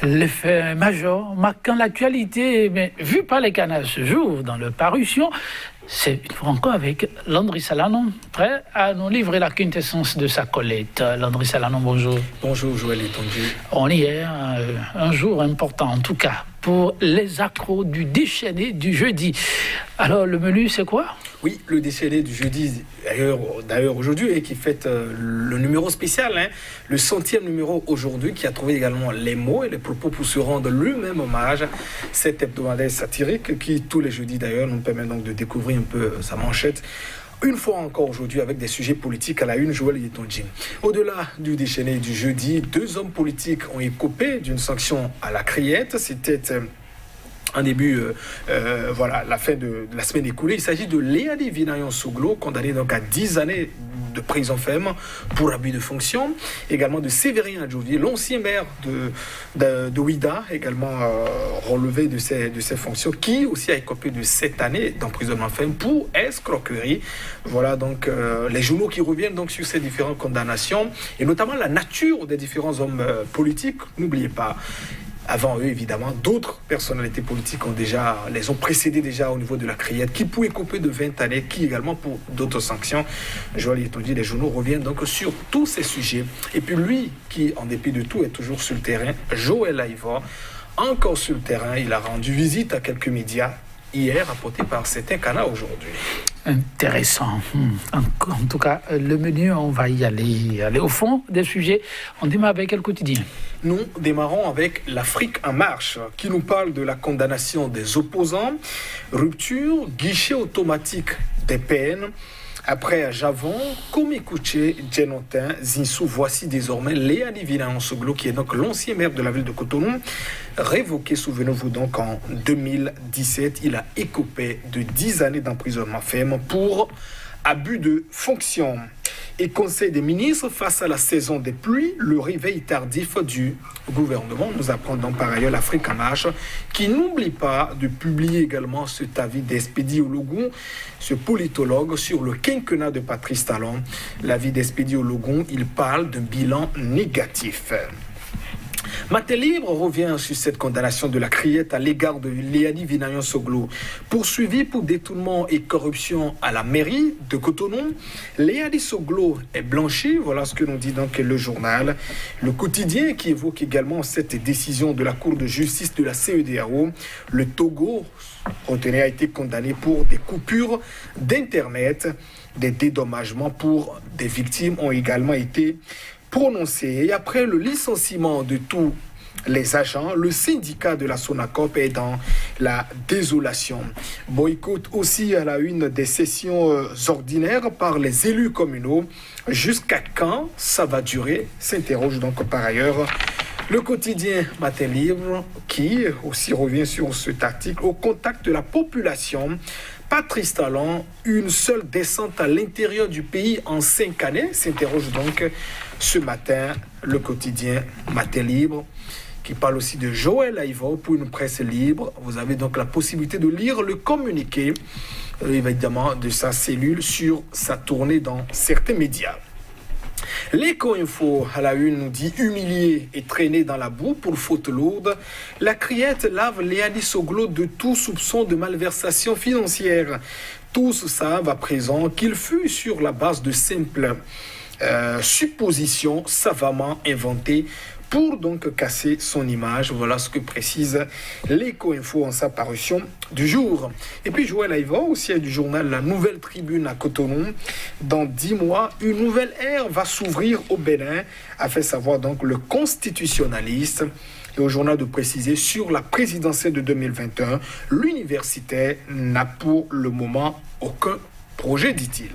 Les faits majeurs marquant l'actualité, mais vu par les canaux ce jour dans leur parution, c'est une rencontre avec Landry Salanon, prêt à nous livrer la quintessence de sa collecte. Landry Salanon, bonjour. Bonjour Joël Etonji. On y est, un jour important en tout cas pour les accros du déchaîné du jeudi. Alors le menu c'est quoi? Oui, le déchaîné du jeudi, d'ailleurs aujourd'hui, et qui fête le numéro spécial, le 100e numéro aujourd'hui, qui a trouvé également les mots et les propos pour se rendre lui-même hommage. Cet hebdomadaire satirique qui, tous les jeudis d'ailleurs, nous permet donc de découvrir un peu sa manchette. Une fois encore aujourd'hui avec des sujets politiques à la une, Joël Etonji. Au-delà du déchaîné du jeudi, 2 hommes politiques ont écopé d'une sanction à la criette. C'était en début, la fin de la semaine écoulée. Il s'agit de Léadi Vinayon-Soglo, condamné donc à 10 années de prison ferme pour abus de fonction. Également de Séverin Adjovier, l'ancien maire de Ouida, également relevé de ses fonctions, qui aussi a écopé de 7 années d'emprisonnement ferme pour escroquerie. Voilà donc les journaux qui reviennent donc sur ces différentes condamnations, et notamment la nature des différents hommes politiques. N'oubliez pas, avant eux, évidemment, d'autres personnalités politiques les ont précédés déjà au niveau de la criette, qui pouvaient couper de 20 années, qui également pour d'autres sanctions. Joël Etonji, les journaux reviennent donc sur tous ces sujets. Et puis lui, qui en dépit de tout est toujours sur le terrain, Joël Aïva, encore sur le terrain, il a rendu visite à quelques médias hier, rapporté par certains canaux aujourd'hui. Intéressant. En tout cas, le menu, on va y aller au fond des sujets. On démarre avec quel quotidien? Nous démarrons avec l'Afrique en marche, qui nous parle de la condamnation des opposants, rupture, guichet automatique des peines. Après Javon, Komikouché, Djenotin, Zinsou, voici désormais Léadi Vinayon-Soglo, qui est donc l'ancien maire de la ville de Cotonou, révoqué, souvenez-vous donc, en 2017. Il a écopé de 10 années d'emprisonnement ferme pour abus de fonction. Et Conseil des ministres, face à la saison des pluies, le réveil tardif du gouvernement. Nous apprenons par ailleurs l'Afrique en marche, qui n'oublie pas de publier également cet avis d'Expédie Ologun, ce politologue, sur le quinquennat de Patrice Talon. L'avis d'Expédie Ologun, il parle d'un bilan négatif. Matin Libre revient sur cette condamnation de la criette à l'égard de Léadi Vinayon-Soglo. Poursuivi pour détournement et corruption à la mairie de Cotonou, Léadi Soglo est blanchi, voilà ce que nous dit donc le journal. Le quotidien qui évoque également cette décision de la Cour de justice de la CEDEAO. Le Togo, retenu, a été condamné pour des coupures d'Internet. Des dédommagements pour des victimes ont également été prononcé. Et après le licenciement de tous les agents, le syndicat de la Sonacop est dans la désolation. Boycott aussi à la une des sessions ordinaires par les élus communaux. Jusqu'à quand ça va durer? S'interroge donc par ailleurs le quotidien Matin Libre, qui aussi revient sur cet article. Au contact de la population, Patrice Talon, une seule descente à l'intérieur du pays en 5 années, s'interroge donc ce matin le quotidien Matin Libre, qui parle aussi de Joël Aïva pour une presse libre. Vous avez donc la possibilité de lire le communiqué, évidemment, de sa cellule sur sa tournée dans certains médias. L'Éco-Info à la une nous dit humilié et traîné dans la boue pour faute lourde. La criette lave Léadi Soglo de tout soupçon de malversation financière. Tous savent à présent qu'il fut sur la base de simples suppositions savamment inventées pour donc casser son image. Voilà ce que précise l'Éco-Info en sa parution du jour. Et puis Joël Aïva, aussi du journal La Nouvelle Tribune à Cotonou. Dans 10 mois, une nouvelle ère va s'ouvrir au Bénin, a fait savoir donc le constitutionnaliste. Et au journal de préciser, sur la présidentielle de 2021, l'université n'a pour le moment aucun projet, dit-il.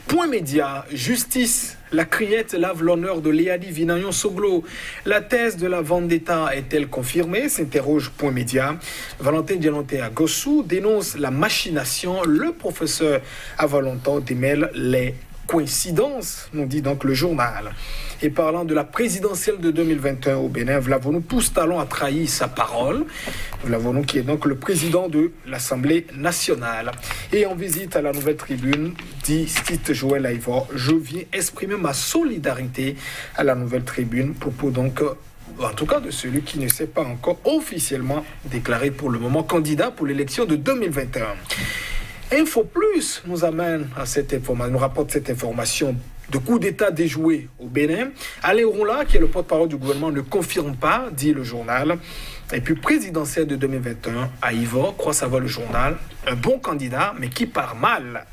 Point média, justice, la criette lave l'honneur de Léadi Vinayon-Soglo. La thèse de la vendetta est-elle confirmée? S'interroge Point média. Valentin Djenotin à Gossou dénonce la machination. Le professeur Avalontan démêle les coïncidences, nous dit donc le journal. Et parlant de la présidentielle de 2021 au Bénin, Vlavonou Pousse-Talon a trahi sa parole. Vlavonou qui est donc le président de l'Assemblée nationale. Et en visite à la Nouvelle Tribune, dit Joël Aïva, je viens exprimer ma solidarité à la Nouvelle Tribune. Propos donc en tout cas de celui qui ne s'est pas encore officiellement déclaré pour le moment candidat pour l'élection de 2021. Info Plus nous amène à cette information, nous rapporte cette information de coup d'État déjoué au Bénin. Alain Roula, qui est le porte-parole du gouvernement, ne confirme pas, dit le journal. Et puis présidentielle de 2021 à Ivor, croit savoir le journal, un bon candidat, mais qui part mal.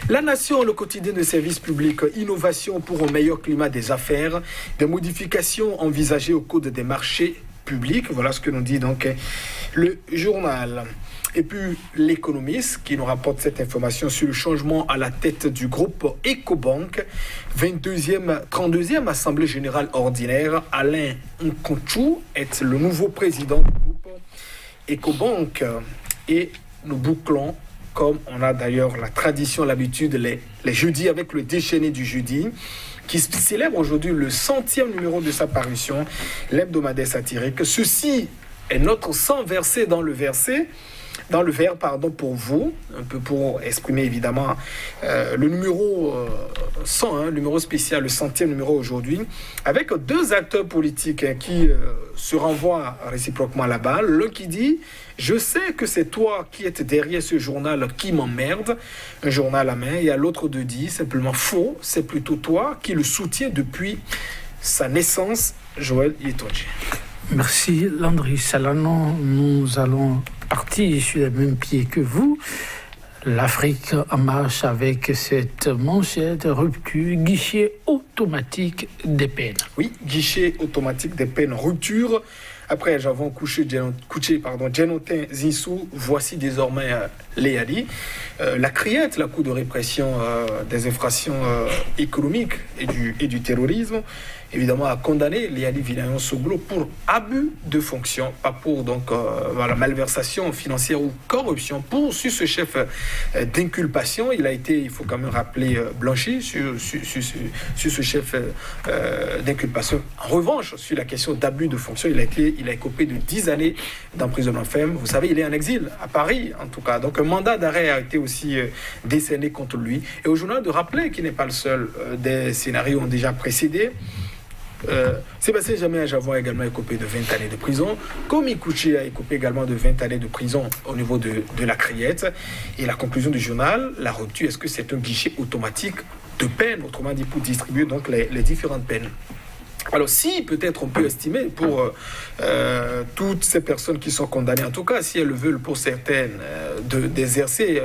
La Nation, le quotidien de services publics, innovation pour un meilleur climat des affaires, des modifications envisagées au code des marchés publics. Voilà ce que nous dit donc le journal. Et puis l'économiste qui nous rapporte cette information sur le changement à la tête du groupe Ecobank, 32e Assemblée Générale Ordinaire. Alain Nkonchou est le nouveau président du groupe Ecobank. Et nous bouclons, comme on a d'ailleurs la tradition, l'habitude, les jeudis avec le déchaîné du jeudi, qui célèbre aujourd'hui le 100e numéro de sa parution, l'hebdomadaire satirique. Ceci est notre 100 versé dans le verre, pour vous, un peu pour exprimer évidemment le numéro 100, numéro spécial, le 100e numéro aujourd'hui, avec deux acteurs politiques qui se renvoient réciproquement la balle. L'un qui dit « Je sais que c'est toi qui es derrière ce journal qui m'emmerde », un journal à main, et à l'autre de dire simplement « Faux, c'est plutôt toi qui le soutiens depuis sa naissance », Joël Yetonji. Merci Landry Salanon. Nous allons partir sur le même pied que vous. L'Afrique en marche avec cette manchette rupture, guichet automatique des peines. Oui, guichet automatique des peines, rupture. Après Javon Djenotin Zinsou, voici désormais Léali. La CRIET, la Cour de répression des infractions économiques et du terrorisme, évidemment a condamné Léali Vilayon Soglo pour abus de fonction, pas pour malversation financière ou corruption. Sur ce chef d'inculpation, il a été, il faut quand même rappeler, blanchi sur ce chef d'inculpation. En revanche, sur la question d'abus de fonction, il a écopé de 10 années d'emprisonnement ferme. Vous savez, il est en exil à Paris, en tout cas. Donc un mandat d'arrêt a été aussi décerné contre lui. Et au journal de rappeler qu'il n'est pas le seul. Des scénarios ont déjà précédé. Sébastien Jamais Ajavon a également écopé de 20 années de prison. Komi Kouché a écopé également de 20 années de prison au niveau de la CRIET. Et la conclusion du journal, la rupture, est-ce que c'est un guichet automatique de peine, autrement dit pour distribuer donc les différentes peines? Alors si peut-être on peut estimer pour toutes ces personnes qui sont condamnées, en tout cas si elles veulent pour certaines d'exercer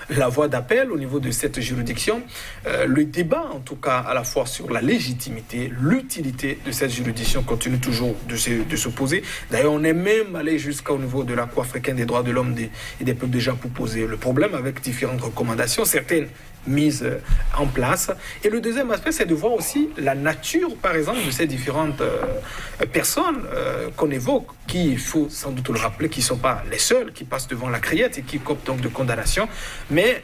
la voie d'appel au niveau de cette juridiction, le débat en tout cas à la fois sur la légitimité, l'utilité de cette juridiction continue toujours de se poser. D'ailleurs on est même allé jusqu'au niveau de la Cour africaine des droits de l'homme et des peuples déjà pour poser le problème avec différentes recommandations, certaines mises en place. Et le deuxième aspect, c'est de voir aussi la nature, par exemple, de ces différentes personnes qu'on évoque, qui, il faut sans doute le rappeler, qui ne sont pas les seuls qui passent devant la CRIET et qui copent donc de condamnation. Mais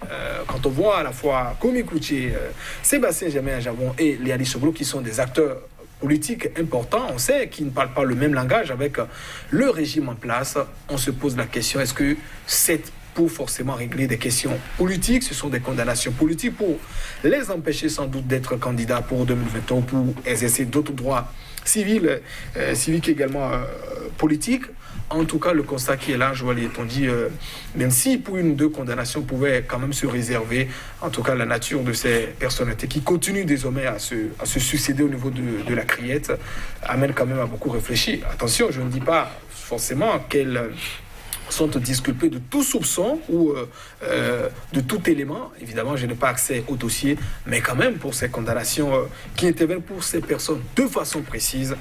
quand on voit à la fois Komi Kouché, Sébastien Jamais Ajavon et Léali Soglo, qui sont des acteurs politiques importants, on sait qu'ils ne parlent pas le même langage avec le régime en place, on se pose la question, est-ce que pour forcément régler des questions politiques, ce sont des condamnations politiques pour les empêcher sans doute d'être candidats pour 2021 ou pour exercer d'autres droits civiques également politiques. En tout cas, le constat qui est là, Joël Yetonji, même si pour une ou deux condamnations pouvait quand même se réserver, en tout cas la nature de ces personnalités qui continuent désormais à se succéder au niveau de la CRIET, amène quand même à beaucoup réfléchir. Attention, je ne dis pas forcément qu'elles sont disculpés de tout soupçon ou de tout élément. Évidemment, je n'ai pas accès au dossier, mais quand même, pour ces condamnations qui interviennent pour ces personnes de façon précise,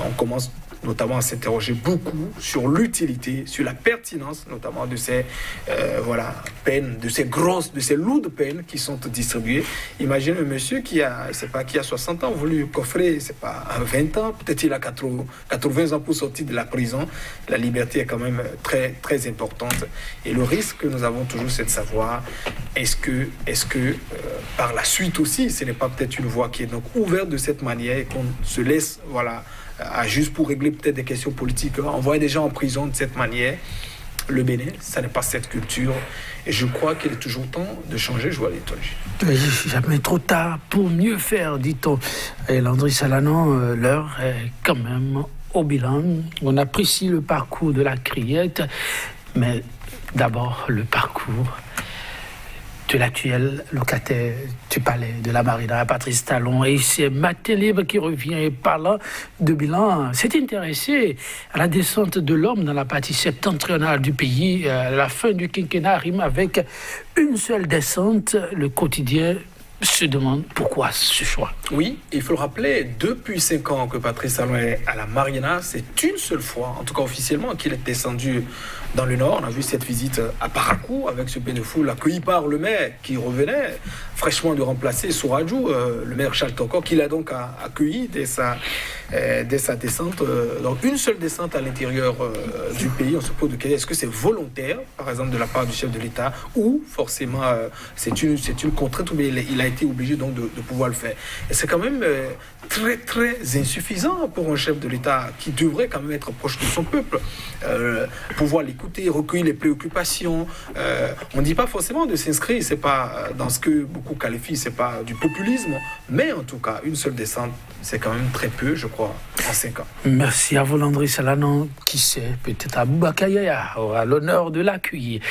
on commence notamment à s'interroger beaucoup sur l'utilité, sur la pertinence notamment de ces peines, de ces lourdes peines qui sont distribuées. Imaginez un monsieur qui a 60 ans, voulu coffrer, à 20 ans, peut-être il a 80 ans pour sortir de la prison. La liberté est quand même très, très importante. Et le risque que nous avons toujours, c'est de savoir est-ce que par la suite aussi, ce n'est pas peut-être une voie qui est donc ouverte de cette manière et qu'on se laisse, juste pour régler peut-être des questions politiques, envoyer des gens en prison de cette manière. Le Bénin, ça n'est pas cette culture. Et je crois qu'il est toujours temps de changer Joël Étoile. Jamais trop tard pour mieux faire, dit-on. Et Landry Salanon, l'heure est quand même au bilan. On apprécie le parcours de la criette, mais d'abord le parcours de l'actuel locataire du palais de la Marina, Patrice Talon. Et c'est Matin Libre qui revient et parlant de bilan, s'est intéressé à la descente de l'homme dans la partie septentrionale du pays. La fin du quinquennat rime avec une seule descente. Le quotidien se demande pourquoi ce choix. Oui, il faut le rappeler, depuis 5 ans que Patrice Talon est à la Marina, c'est une seule fois, en tout cas officiellement, qu'il est descendu dans le Nord. On a vu cette visite à Parakou avec ce bain de foule accueilli par le maire qui revenait fraîchement de remplacer Souradjou, le maire Charles Toko, qui l'a donc accueilli dès sa descente. Donc une seule descente à l'intérieur du pays. On se pose de question, est-ce que c'est volontaire, par exemple, de la part du chef de l'État, ou forcément c'est une contrainte, mais il a été obligé donc de pouvoir le faire. Et c'est quand même très très insuffisant pour un chef de l'État qui devrait quand même être proche de son peuple, pouvoir l'écouter, recueillir les préoccupations. On ne dit pas forcément de s'inscrire, c'est pas dans ce que beaucoup qualifient, c'est pas du populisme, mais en tout cas une seule descente, c'est quand même très peu, je crois, en 5 ans. Merci à vous, Landry Salanon. Qui sait, peut-être Aboubacar Yaya aura l'honneur de l'accueillir.